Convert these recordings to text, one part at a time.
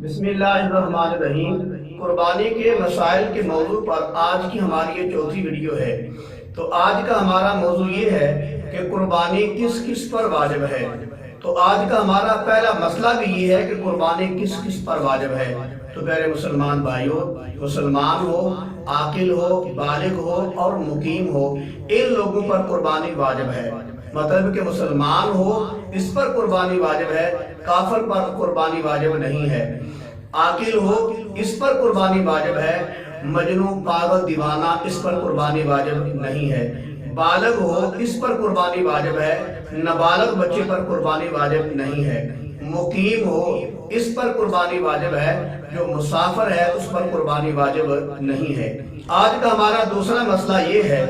بسم اللہ الرحمن الرحیم۔ قربانی کے مسائل کے موضوع پر آج کی ہماری یہ چوتھی ویڈیو ہے۔ تو آج کا ہمارا موضوع یہ ہے کہ قربانی کس کس پر واجب ہے۔ تو آج کا ہمارا پہلا مسئلہ بھی یہ ہے کہ قربانی کس کس پر واجب ہے۔ تو میرے مسلمان بھائیوں، مسلمان ہو، عاقل ہو، بالغ ہو اور مقیم ہو، ان لوگوں پر قربانی واجب ہے۔ مطلب کہ مسلمان ہو اس پر قربانی واجب ہے، کافر پر قربانی واجب نہیں ہے۔ عاقل ہو اس پر قربانی واجب ہے، مجنون پاگل دیوانہ اس پر قربانی واجب نہیں ہے۔ بالغ ہو اس پر قربانی واجب ہے، نابالغ بچے پر قربانی واجب نہیں ہے۔ مقیم ہو اس پر قربانی واجب ہے، جو مسافر ہے اس پر قربانی واجب نہیں ہے۔ آج کا ہمارا دوسرا مسئلہ یہ ہے،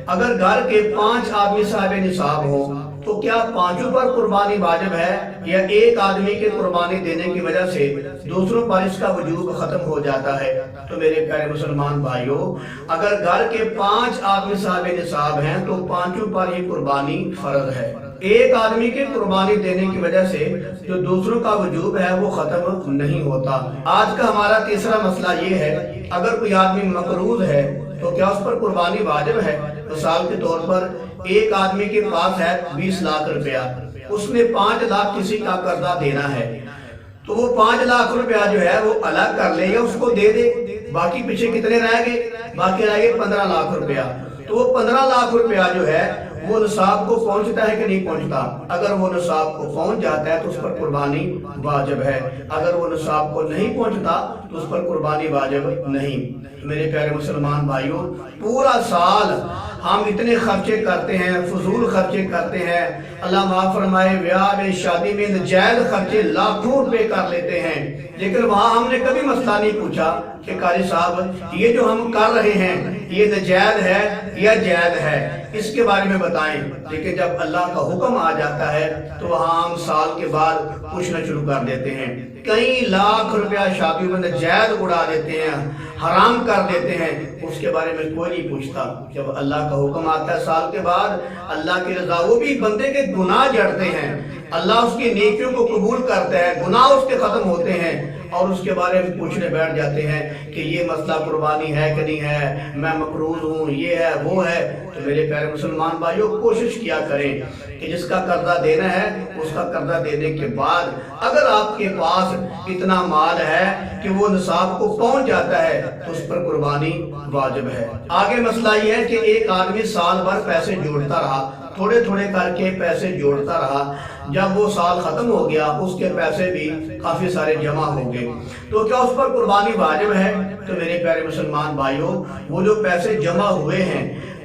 اگر گھر کے 5 آدمی صاحب نصاب ہو تو کیا 5 پر قربانی واجب ہے، یا ایک آدمی کے قربانی دینے کی وجہ سے دوسروں پر اس کا وجوب ختم ہو جاتا ہے؟ تو میرے پیارے مسلمان بھائیوں، اگر گھر کے 5 آدمی صاحب نصاب ہیں تو 5 پر ہی قربانی فرض ہے۔ ایک آدمی کے قربانی دینے کی وجہ سے جو دوسروں کا وجوب ہے وہ ختم نہیں ہوتا۔ آج کا ہمارا تیسرا مسئلہ یہ ہے، اگر کوئی آدمی مقروض ہے تو کیا اس پر قربانی واجب ہے؟ مثال کے طور پر ایک آدمی کے پاس ہے 20 لاکھ روپیہ، اس نے 5 لاکھ کسی کا قرضہ دینا ہے، تو وہ 5 لاکھ روپیہ جو ہے وہ الگ کر لے یا اس کو دے دے، باقی پیچھے کتنے رہ گئے؟ باقی رہ گئے 15 لاکھ روپیہ۔ تو وہ 15 لاکھ روپیہ جو ہے وہ نصاب کو پہنچتا ہے کہ نہیں پہنچتا؟ اگر وہ نصاب کو پہنچ جاتا ہے تو اس پر قربانی واجب ہے، اگر وہ نصاب کو نہیں پہنچتا تو اس پر قربانی واجب نہیں۔ میرے پیارے مسلمان بھائیوں، پورا سال ہم اتنے خرچے کرتے ہیں، فضول خرچے کرتے ہیں، اللہ معاف فرمائے، بیاہ میں شادی میں ناجائز خرچے لاکھوں روپے کر لیتے ہیں، لیکن وہاں ہم نے کبھی مسئلہ نہیں پوچھا کہ قاری صاحب یہ جو ہم کر رہے ہیں یہ ناجائز ہے یا جائز ہے، اس کے بارے میں بتائیں۔ لیکن جب اللہ کا حکم آ جاتا ہے تو وہاں ہم سال کے بعد پوچھنا شروع کر دیتے ہیں، کئی لاکھ روپیہ شادی میں ناجائز اڑا دیتے ہیں، حرام کر دیتے ہیں، اس کے بارے میں کوئی نہیں پوچھتا۔ جب اللہ کا حکم آتا ہے سال کے بعد، اللہ کی رضا، وہ بھی بندے کے گناہ جڑتے ہیں، اللہ اس کی نیکیوں کو قبول کرتا ہے، گناہ اس کے ختم ہوتے ہیں، اور اس کے بارے میں پوچھنے بیٹھ جاتے ہیں کہ یہ مسئلہ قربانی ہے کہ نہیں ہے، میں مقروض ہوں، یہ ہے وہ ہے۔ تو میرے پیارے مسلمان بھائیوں، کوشش کیا کریں کہ جس کا قرضہ دینا ہے اس کا قرضہ دینے کے بعد اگر آپ کے پاس اتنا مال ہے کہ وہ نصاب کو پہنچ جاتا ہے تو اس پر قربانی واجب ہے۔ آگے مسئلہ یہ ہے کہ ایک آدمی سال بھر پیسے جوڑتا رہا، تھوڑے تھوڑے کر کے پیسے جوڑتا رہا، جب وہ سال ختم ہو گیا اس کے پیسے بھی کافی سارے جمع ہو گئے، تو کیا اس پر قربانی واجب ہے؟ تو میرے پیارے مسلمان بھائیوں، وہ جو پیسے جمع ہوئے ہیں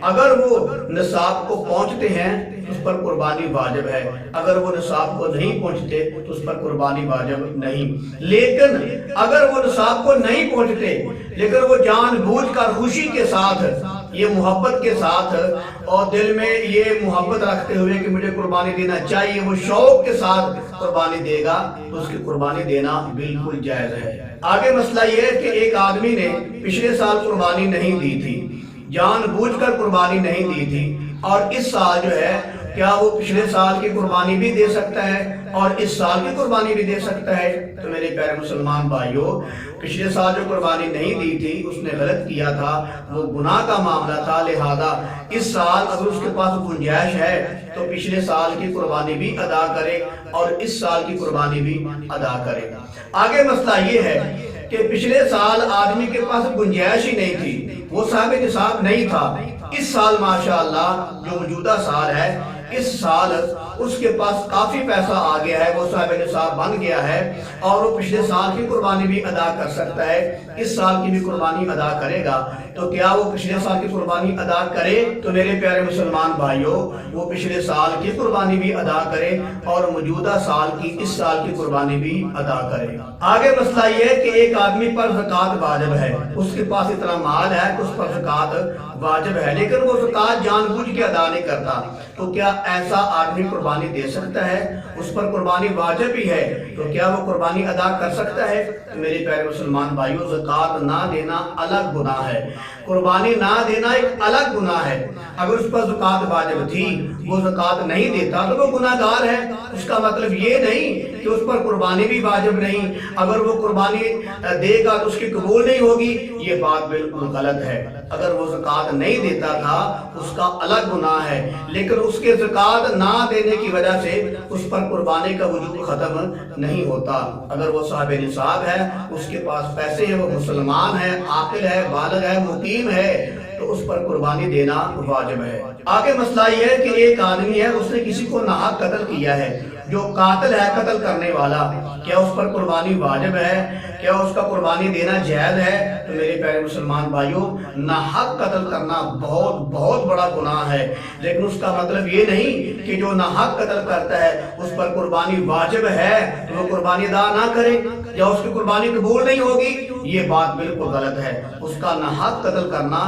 اگر وہ نصاب کو پہنچتے ہیں اس پر قربانی واجب ہے، اگر وہ نصاب کو نہیں پہنچتے تو اس پر قربانی واجب نہیں۔ لیکن اگر وہ نصاب کو نہیں پہنچتے لیکن وہ جان بوجھ کر خوشی کے ساتھ، یہ محبت کے ساتھ اور دل میں یہ محبت رکھتے ہوئے کہ مجھے قربانی دینا چاہیے، وہ شوق کے ساتھ قربانی دے گا تو اس کی قربانی دینا بالکل جائز ہے۔ آگے مسئلہ یہ ہے کہ ایک آدمی نے پچھلے سال قربانی نہیں دی تھی، جان بوجھ کر قربانی نہیں دی تھی، اور اس سال جو ہے کیا وہ پچھلے سال کی قربانی بھی دے سکتا ہے اور اس سال کی قربانی بھی دے سکتا ہے؟ تو میرے پیارے مسلمان بھائیوں، پچھلے سال جو قربانی نہیں دی تھی اس نے غلط کیا تھا، وہ گناہ کا معاملہ تھا، لہذا اس سال اگر اس کے پاس گنجائش ہے تو پچھلے سال کی قربانی بھی ادا کرے اور اس سال کی قربانی بھی ادا کرے۔ آگے مسئلہ یہ ہے کہ پچھلے سال آدمی کے پاس گنجائش ہی نہیں تھی، وہ صاحب نصاب نہیں تھا، اس سال ماشاءاللہ جو موجودہ سال ہے اس سال اس کے پاس کافی پیسہ آ گیا ہے، وہ صاحب نصاب بن گیا ہے اور وہ پچھلے سال کی قربانی بھی ادا کر سکتا ہے، اس سال کی بھی قربانی ادا کرے گا۔ تو کیا وہ پچھلے سال کی قربانی ادا کرے؟ تو میرے پیارے مسلمان بھائیوں، وہ پچھلے سال کی قربانی بھی ادا کرے اور موجودہ سال کی، اس سال کی قربانی بھی ادا کرے۔ آگے مسئلہ یہ ہے کہ ایک آدمی پر زکوٰۃ واجب ہے، اس کے پاس اتنا مال ہے کہ اس پر زکوٰۃ واجب ہے، لیکن وہ زکوٰۃ جان بوجھ کے ادا نہیں کرتا، تو کیا ایسا آدمی قربانی دے سکتا ہے؟ اس پر قربانی واجب ہی ہے، تو کیا وہ قربانی ادا کر سکتا ہے؟ تو میرے پیارے مسلمان بھائیوں، زکوٰۃ نہ دینا الگ گناہ ہے، قربانی نہ دینا ایک الگ گناہ ہے۔ اگر اس پر زکوٰۃ واجب تھی، وہ زکوٰۃ نہیں دیتا تو وہ گناہ گار ہے۔ اس کا مطلب یہ نہیں کہ اس پر قربانی بھی واجب نہیں، اگر وہ قربانی دے گا تو اس کی قبول نہیں ہوگی، یہ بات بالکل غلط ہے۔ اگر وہ زکوٰۃ نہیں دیتا تھا اس کا الگ گناہ ہے، لیکن اس کے زکوٰۃ نہ دینے کی وجہ سے اس پر قربانی کا وجوب ختم نہیں ہوتا۔ اگر وہ صاحب نصاب ہے، اس کے پاس پیسے ہیں، وہ مسلمان ہے، عاقل ہے، بالغ ہے، مقیم ہے، تو اس پر قربانی دینا واجب ہے۔ آگے مسئلہ یہ ہے کہ ایک آدمی ہے، اس نے کسی کو ناحق قتل کیا ہے، جو قاتل ہے، قتل کرنے والا، کیا اس پر قربانی واجب ہے؟ کیا اس کا قربانی دینا جائز ہے؟ تو میرے پیارے مسلمان بھائیوں، ناحق قتل کرنا بہت بہت بڑا گناہ ہے، لیکن اس کا مطلب یہ نہیں کہ جو ناحق قتل کرتا ہے اس پر قربانی واجب ہے تو وہ قربانی ادا نہ کرے یا اس کی قربانی قبول نہیں ہوگی، یہ بات بالکل غلط ہے۔ اس کا ناحق قتل کرنا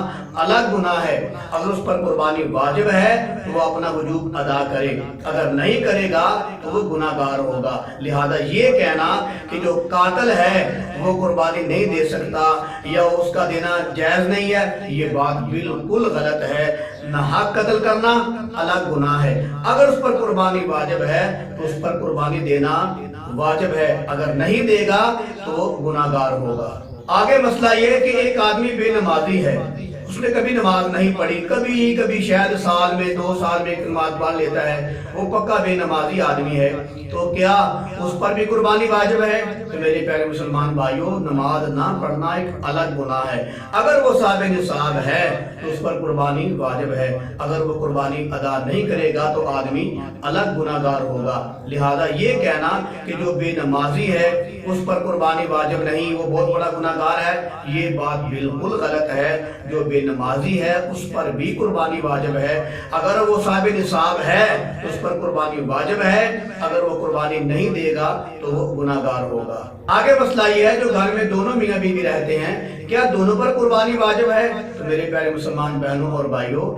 الگ گناہ ہے۔ اگر اس پر قربانی واجب ہے تو وہ اپنا وجوب ادا کرے، اگر نہیں کرے گا تو وہ گناہ گار ہوگا۔ لہذا یہ کہنا کہ جو قاتل ہے وہ قربانی نہیں دے سکتا یا اس کا دینا جائز نہیں ہے، یہ بات بالکل غلط ہے۔ ناحق قتل کرنا الگ گناہ ہے۔ اگر اس پر قربانی واجب ہے تو اس پر قربانی دینا واجب ہے، اگر نہیں دے گا تو وہ گناہ گار ہوگا۔ آگے مسئلہ یہ ہے کہ ایک آدمی بے نمازی ہے، اس نے کبھی نماز نہیں پڑھی، کبھی شاید سال میں 2 سال میں ایک نماز پڑھ لیتا ہے، وہ پکا بے نمازی آدمی ہے، تو کیا اس پر بھی قربانی واجب ہے؟ تو میرے پیارے مسلمان بھائیوں، نماز نہ پڑھنا ایک الگ گناہ ہے۔ اگر وہ صاحب نصاب ہے تو اس پر قربانی واجب ہے، اگر وہ قربانی ادا نہیں کرے گا تو آدمی الگ گناہ گار ہوگا۔ لہذا یہ کہنا کہ جو بے نمازی ہے اس پر قربانی واجب نہیں، وہ بہت بڑا گناہ گار ہے، یہ بات بالکل غلط ہے۔ جو بے نمازی ہے اس پر بھی قربانی واجب ہے، اگر وہ صاحب نصاب ہے تو اس پر قربانی واجب ہے، اگر وہ قربانی نہیں دے گا تو وہ گناہ گار ہوگا۔ آگے مسئلہ یہ ہے جو گھر میں دونوں میاں بیوی رہتے ہیں، کیا دونوں پر قربانی واجب ہے؟ تو میرے پیارے مسلمان بہنوں اور بھائیوں،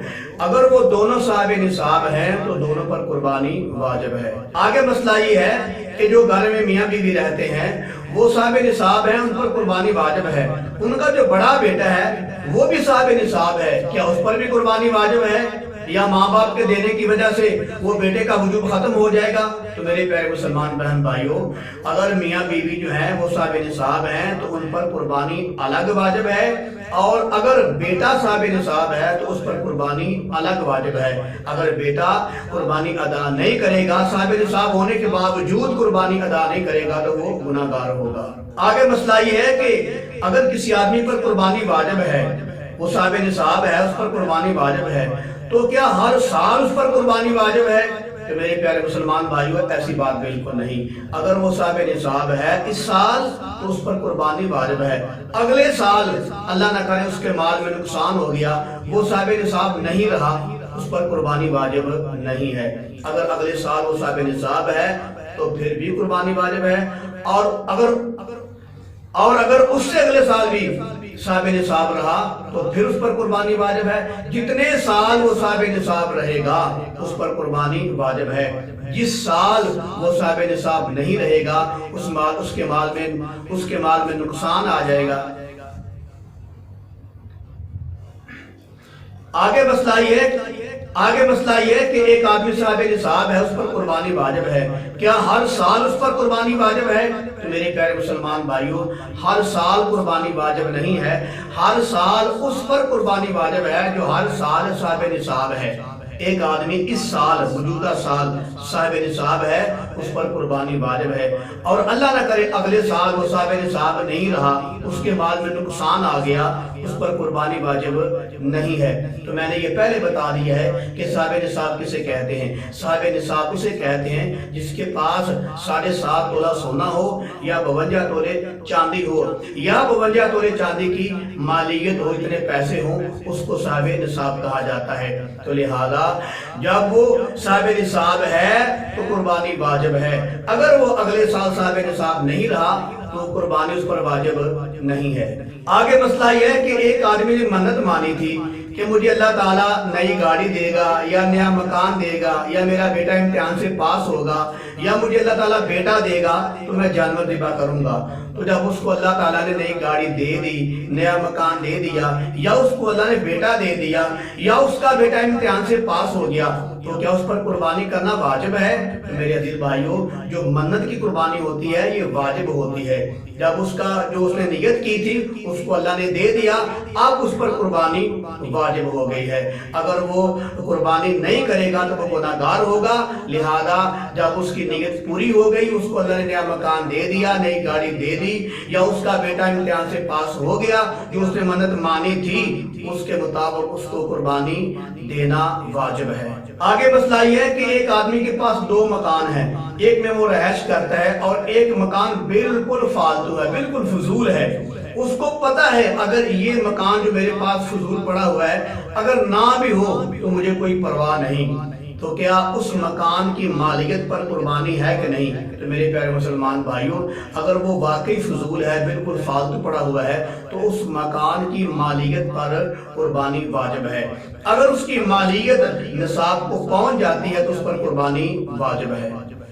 اگر وہ دونوں صاحب نصاب ہیں تو دونوں پر قربانی واجب ہے۔ آگے مسئلہ یہ ہے کہ جو گھر میں میاں بیوی رہتے ہیں وہ صاحب نصاب ہیں، ان پر قربانی واجب ہے، ان کا جو بڑا بیٹا ہے وہ بھی صاحب نصاب ہے، کیا اس پر بھی قربانی واجب ہے یا ماں باپ کے دینے کی وجہ سے وہ بیٹے کا وجوب ختم ہو جائے گا؟ تو میرے پیارے مسلمان بہن بھائیوں، اگر میاں بیوی جو ہیں وہ صاحب نصاب ہیں تو ان پر قربانی الگ واجب ہے، اور اگر بیٹا صاحب نصاب ہے تو اس پر قربانی الگ واجب ہے۔ اگر بیٹا قربانی ادا نہیں کرے گا، صاحب نصاب ہونے کے باوجود قربانی ادا نہیں کرے گا تو وہ گناہ گار ہوگا۔ آگے مسئلہ یہ ہے کہ اگر کسی آدمی پر قربانی واجب ہے، وہ صاحب نصاب ہے، اس پر قربانی واجب ہے، تو کیا ہر سال اس پر قربانی واجب ہے؟ کہ میرے پیارے مسلمان بھائیوں، ایسی بات بالکل نہیں۔ اگر وہ صاحب نصاب ہے اس سال تو اس پر قربانی واجب ہے، اگلے سال اللہ نہ کرے اس کے مال میں نقصان ہو گیا، وہ صاحب نصاب نہیں رہا، اس پر قربانی واجب نہیں ہے۔ اگر اگلے سال وہ صاحب نصاب ہے تو پھر بھی قربانی واجب ہے، اور اگر اس سے اگلے سال بھی صاحب نصاب رہا تو پھر اس پر قربانی واجب ہے۔ جتنے سال وہ صاحب نصاب رہے گا اس پر قربانی واجب ہے۔ جس سال وہ صاحب نصاب نہیں رہے گا اس کے مال میں نقصان آ جائے گا۔ آگے مسئلہ یہ ہے کہ ایک آدمی صاحب نصاب ہے، اس پر قربانی واجب ہے، کیا ہر سال اس پر قربانی واجب ہے؟ تو میرے پیارے مسلمان بھائیوں، ہر سال قربانی واجب نہیں ہے، ہر سال اس پر قربانی واجب ہے جو ہر سال صاحب نصاب ہے۔ ایک آدمی اس سال موجودہ سال صاحب نصاب ہے، اس پر قربانی واجب ہے، اور اللہ نہ کرے اگلے سال وہ صاحب نصاب نہیں رہا، اس کے مال میں نقصان آ گیا، اس پر قربانی واجب نہیں ہے۔ تو میں نے یہ پہلے بتا دیا ہے کہ صاحب نصاب کسے کہتے ہیں۔ صاحب نصاب اسے کہتے ہیں جس کے پاس 7.5 تولہ سونا ہو یا 52 تولے چاندی ہو یا 52 تولے چاندی کی مالیت ہو، اتنے پیسے ہوں، اس کو صاحب نصاب کہا جاتا ہے۔ تو لہذا جب وہ صاحب نصاب ہے تو قربانی واجب ہے، اگر وہ اگلے سال صاحب نصاب نہیں رہا تو قربانی اس پر واجب نہیں ہے۔ آگے مسئلہ یہ ہے کہ ایک آدمی نے منت مانی تھی کہ مجھے اللہ تعالیٰ نئی گاڑی دے گا یا نیا مکان دے گا یا میرا بیٹا امتحان سے پاس ہوگا یا مجھے اللہ تعالیٰ بیٹا دے گا تو میں جانور ذبح کروں گا۔ تو جب اس کو اللہ تعالیٰ نے نئی گاڑی دے دی، نیا مکان دے دیا، یا اس کو اللہ نے بیٹا دے دیا، یا اس کا بیٹا امتحان سے پاس ہو گیا، تو کیا اس پر قربانی کرنا واجب ہے؟ تو میرے عزیز بھائیوں، جو منت کی قربانی ہوتی ہے یہ واجب ہوتی ہے۔ جب اس کا جو اس نے نیت کی تھی اس کو اللہ نے دے دیا، اب اس پر قربانی واجب ہو گئی ہے۔ اگر وہ قربانی نہیں کرے گا تو وہ گناہگار ہوگا۔ لہذا جب اس کی نیت پوری ہو گئی، اس کو اللہ نے نیا مکان دے دیا، نئی گاڑی دے دی، یا اس کا بیٹا امتحان سے پاس ہو گیا، جو اس نے منت مانی تھی اس کے مطابق اس کو قربانی دینا واجب ہے۔ آگے مسئلہ یہ ہے کہ ایک آدمی کے پاس دو مکان ہیں، ایک میں وہ رہائش کرتا ہے اور ایک مکان بالکل فالتو ہے، بالکل فضول ہے۔ اس کو پتا ہے اگر یہ مکان جو میرے پاس فضول پڑا ہوا ہے اگر نہ بھی ہو تو مجھے کوئی پرواہ نہیں، تو کیا اس مکان کی مالکیت پر قربانی ہے کہ نہیں؟ تو میرے پیارے مسلمان بھائیوں، اگر وہ واقعی فضول ہے، بالکل فالتو پڑا ہوا ہے، تو اس مکان کی مالکیت پر قربانی واجب ہے۔ اگر اس کی مالکیت نصاب کو پہنچ جاتی ہے تو اس پر قربانی واجب ہے۔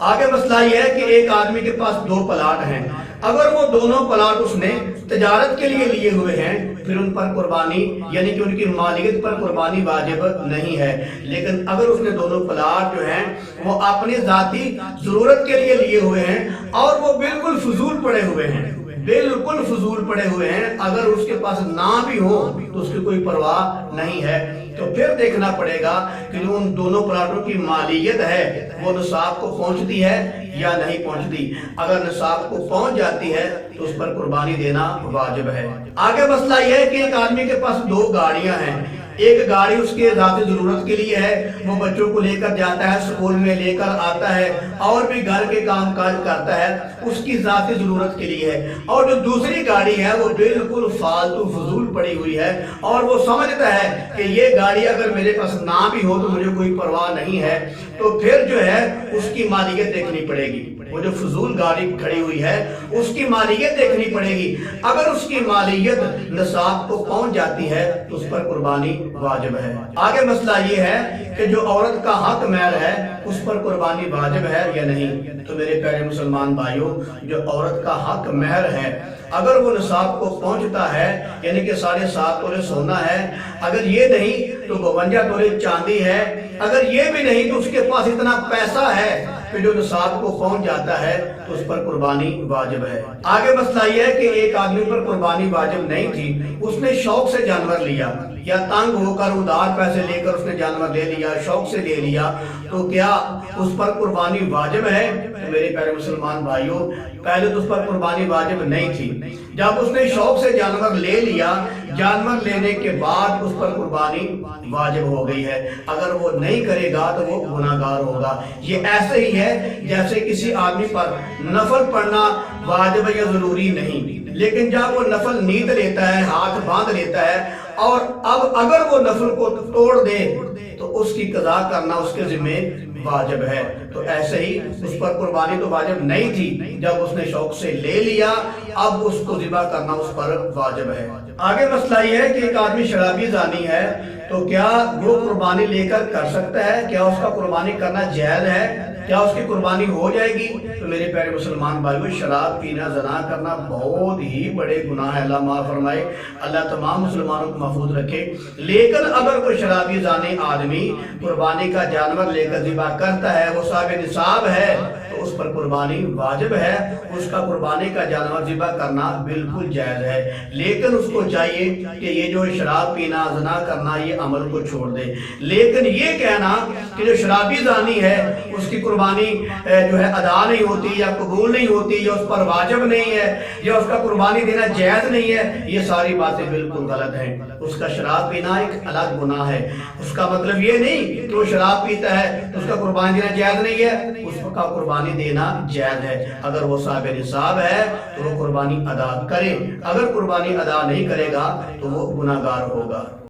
آگے مسئلہ یہ ہے کہ ایک آدمی کے پاس دو پلاٹ ہیں، اگر وہ دونوں پلاٹ اس نے تجارت کے لیے لیے ہوئے ہیں پھر ان پر قربانی یعنی کہ ان کی مالکیت پر قربانی واجب نہیں ہے۔ لیکن اگر اس نے دونوں پلاٹ جو ہیں وہ اپنی ذاتی ضرورت کے لیے لیے ہوئے ہیں اور وہ بالکل فضول پڑے ہوئے ہیں، بالکل فضول پڑے ہوئے ہیں، اگر اس کے پاس نہ بھی ہو تو اس کی کوئی پرواہ نہیں ہے، تو پھر دیکھنا پڑے گا کہ جو ان دونوں پلاٹوں کی مالکیت ہے وہ نصاب کو پہنچتی ہے یا نہیں پہنچتی۔ اگر نصاب کو پہنچ جاتی ہے تو اس پر قربانی دینا واجب ہے۔ آگے مسئلہ یہ ہے کہ ایک آدمی کے پاس دو گاڑیاں ہیں، ایک گاڑی اس کے ذاتی ضرورت کے لیے ہے، وہ بچوں کو لے کر جاتا ہے، سکول میں لے کر آتا ہے اور بھی گھر کے کام کاج کرتا ہے، اس کی ذاتی ضرورت کے لیے ہے، اور جو دوسری گاڑی ہے وہ بالکل فالتو فضول پڑی ہوئی ہے اور وہ سمجھتا ہے کہ یہ گاڑی اگر میرے پاس نہ بھی ہو تو مجھے کوئی پرواہ نہیں ہے، تو پھر جو ہے اس کی مالکیت دیکھنی پڑے گی۔ وہ جو فضول گاڑی کھڑی ہوئی ہے اس کی مالکیت دیکھنی پڑے گی، اگر اس کی مالکیت نصاب کو پہنچ جاتی ہے تو اس پر قربانی واجب ہے۔ آگے مسئلہ یہ ہے کہ جو عورت کا حق مہر ہے اس پر قربانی واجب ہے یا نہیں؟ تو میرے پیارے مسلمان بھائیوں، جو عورت کا حق مہر ہے اگر وہ نصاب کو پہنچتا ہے یعنی کہ 7.5 تولے سونا ہے، اگر یہ نہیں تو 52 تولے چاندی ہے، اگر یہ بھی نہیں تو اس کے پاس اتنا پیسہ ہے کہ جو نصاب کو پہنچ جاتا ہے تو اس پر قربانی واجب ہے۔ آگے مسئلہ یہ ہے کہ ایک آدمی پر قربانی واجب نہیں تھی، اس نے شوق سے جانور لیا یا تنگ ہو کر ادھار پیسے لے کر اس نے جانور لے لیا، شوق سے لے لیا، تو کیا اس پر قربانی واجب ہے؟ تو میرے پیارے مسلمان بھائیوں، پہلے تو اس پر قربانی واجب نہیں تھی، جب اس نے شوق سے جانور لے لیا، جانور لینے کے بعد اس پر قربانی واجب ہو گئی ہے، اگر وہ نہیں کرے گا تو وہ گناہگار ہوگا۔ یہ ایسے ہی ہے جیسے کسی آدمی پر نفل پڑھنا واجب یا ضروری نہیں، لیکن جب وہ نفل نیت لیتا ہے، ہاتھ باندھ لیتا ہے اور اب اگر وہ نفل کو توڑ دے تو اس کی قضا کرنا اس کے ذمہ واجب ہے، تو ایسے ہی اس پر قربانی تو واجب نہیں تھی، جب اس نے شوق سے لے لیا اب اس کو ذبح کرنا اس پر واجب ہے۔ آگے مسئلہ یہ ہے کہ ایک آدمی شرابی زانی ہے تو کیا وہ قربانی لے کر سکتا ہے؟ کیا اس کا قربانی کرنا جائز ہے؟ کیا اس کی قربانی ہو جائے گی؟ تو میرے پیارے مسلمان بھائیو، شراب پینا، زنا کرنا بہت ہی بڑے گناہ ہے، اللہ معاف فرمائے، اللہ تمام مسلمانوں کو محفوظ رکھے۔ لیکن اگر کوئی شرابی زانی آدمی قربانی کا جانور لے کر ذبح کرتا ہے، وہ صاحب نصاب ہے، تو اس پر قربانی واجب ہے، اس کا قربانی کا جانور ذبح کرنا بالکل جائز ہے، لیکن اس کو چاہیے کہ یہ جو شراب پینا، زنا کرنا، یہ عمل کو چھوڑ دے۔ لیکن یہ کہنا کہ جو شرابی زانی ہے اس کی قربانی جو ہے ادا نہیں ہوتی یا قبول نہیں ہوتی یا اس پر واجب نہیں ہے یا اس کا قربانی دینا جائز نہیں ہے، یہ ساری باتیں بالکل غلط ہیں۔ اس کا شراب پینا ایک الگ گناہ ہے، اس کا مطلب یہ نہیں کہ وہ شراب پیتا ہے تو اس کا قربانی دینا جائز نہیں ہے، اس کا قربانی دینا جائز ہے۔ اگر وہ صاحب نصاب ہے تو وہ قربانی ادا کرے، اگر قربانی ادا نہیں کرے گا تو وہ گناہگار ہوگا۔